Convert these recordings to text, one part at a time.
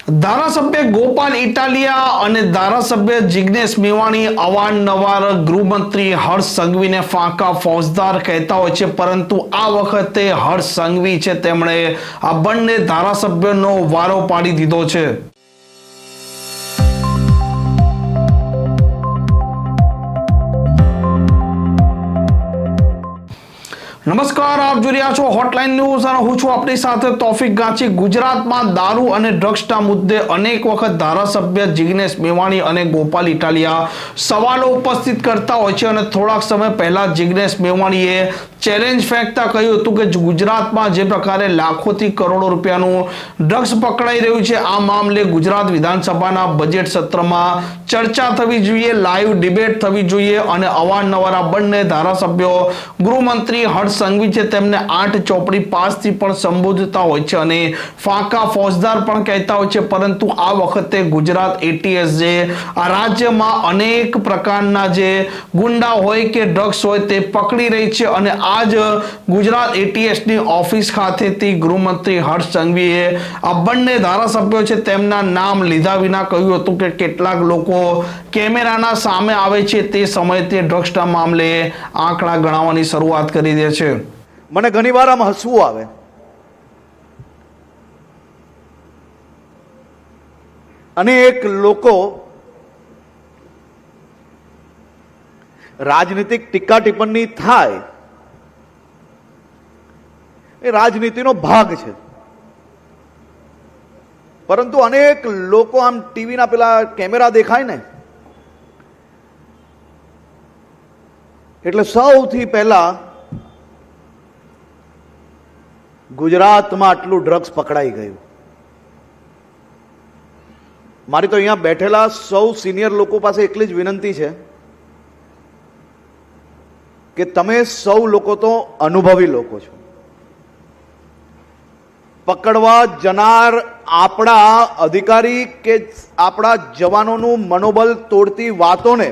ધારાસભ્ય ગોપાલ ઇટાલિયા અને ધારાસભ્ય જિગ્નેશ મેવાણી અવારનવાર ગૃહમંત્રી હર્ષ સંઘવીને ફાંકા ફોજદાર કહેતા હોય છે, પરંતુ આ વખતે હર્ષ સંઘવી છે તેમણે આ બંને ધારાસભ્યોનો વારો પાડી દીધો છે। નમસ્કાર, આપ જોઈ રહ્યા છો હોટલાઇન ન્યૂઝ અને હું છું આપણી સાથે તોફિક ગાંચી। ગુજરાતમાં દારૂ અને ડ્રગ્સના મુદ્દે અનેક વખત ધારાસભ્ય જિગ્નેશ મેવાણી અને ગોપાલ ઇટાલિયા સવાલો ઉપસ્થિત કરતા હોય છે અને થોડાક સમય પહેલા જિગ્નેશ મેવાણીએ ચેલેન્જ ફેંકતા કહ્યું હતું કે ગુજરાતમાં જે પ્રકારે લાખોથી કરોડો રૂપિયાનું ડ્રગ્સ પકડાઈ રહ્યું છે, આ મામલે ગુજરાત વિધાનસભાના બજેટ સત્રમાં ચર્ચા થવી જોઈએ, લાઈવ ડિબેટ થવી જોઈએ અને અવારનવાર આ બંને ધારાસભ્યો ગૃહમંત્રી હર્ષ સંઘવી છે તેમને 8 ચોપડી પાસથી પણ સંબોધતા હોય છે અને ફાંકા ફોજદાર પણ કહેતા હોય છે, પરંતુ આ વખતે ગુજરાત એટીએસ જે આ રાજ્યમાં અનેક પ્રકારના જે ગુંડા હોય કે ડ્રગ્સ હોય તે પકડી રહી છે અને આજ ગુજરાત એટીએસની ઓફિસ ખાતેથી ગૃહમંત્રી હર્ષ સંઘવીએ આ બંને ધારાસભ્યો છે તેમના નામ લીધા વિના કહ્યું હતું કે કેટલાક લોકો કેમેરાના સામે આવે છે તે સમયે તે ડ્રગ્સના મામલે આંકડા ગણાવવાની શરૂઆત કરી દે છે। મને ઘણી વાર આમ હસવું આવે। અનેક લોકો રાજનીતિક ટીકા ટિપ્પણી થાય એ રાજનીતિનો ભાગ છે, પરંતુ અનેક લોકો આમ ટીવીના પેલા કેમેરા દેખાય ને એટલે સૌથી પહેલા ગુજરાતમાં આટલું ડ્રગ્સ પકડાઈ ગયું। મારી તો અહીંયા બેઠેલા સૌ સિનિયર લોકો પાસે એટલી જ વિનંતી છે કે તમે સૌ લોકો તો અનુભવી લોકો છો। પકડવા જનાર આપણા અધિકારી કે આપણા જવાનોનું મનોબળ તોડતી વાતોને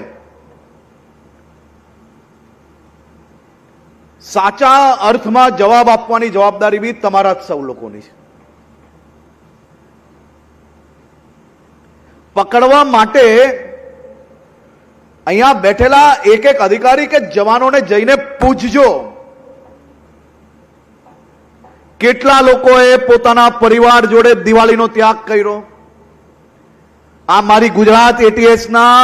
સાચા અર્થમાં જવાબ આપવાની જવાબદારી બી તમારા જ સૌ લોકોની છે। પકડવા માટે અહીંયા બેઠેલા એક એક અધિકારી કે જવાનોને જઈને પૂછજો કેટલા લોકોએ પોતાના પરિવાર જોડે દિવાળીનો ત્યાગ કર્યો। આ મારી ગુજરાત એટીએસના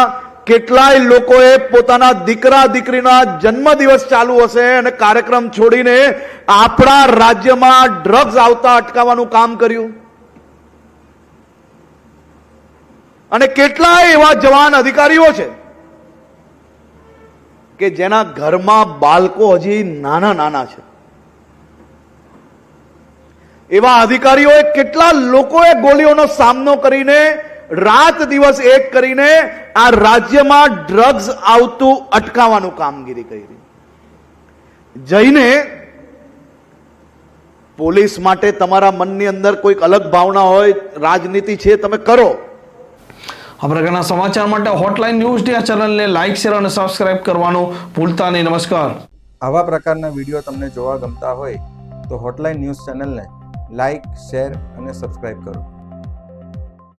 કેટલાય લોકોએ પોતાના દીકરા દીકરીના જન્મદિવસ ચાલુ હશે અને કાર્યક્રમ છોડીને આપણા રાજ્યમાં ડ્રગ્સ આવતા અટકાવવાનું કામ કર્યું। અને કેટલાય એવા જવાન અધિકારીઓ છે કે જેના ઘરમાં બાળકો હજી નાના નાના છે। એવા અધિકારીઓએ કેટલા લોકોએ ગોળીઓનો સામનો કરીને રાત દિવસ એક કરીને આ રાજ્યમાં ડ્રગ્સ આવતું અટકાવવાનું કામગીરી કરી। જઈને પોલીસ માટે તમારા મનની અંદર કોઈક અલગ ભાવના હોય, રાજનીતિ છે, તમે કરો। આ પ્રકારના સમાચાર માટે હોટલાઇન ન્યૂઝની આ ચેનલને લાઇક, શેર અને સબસ્ક્રાઇબ કરવાનું ભૂલતા નહીં। નમસ્કાર। આવા પ્રકારના વિડીયો તમને જોવા ગમતા હોય તો હોટલાઇન ન્યૂઝ ચેનલને લાઇક, શેર અને સબસ્ક્રાઇબ કરો।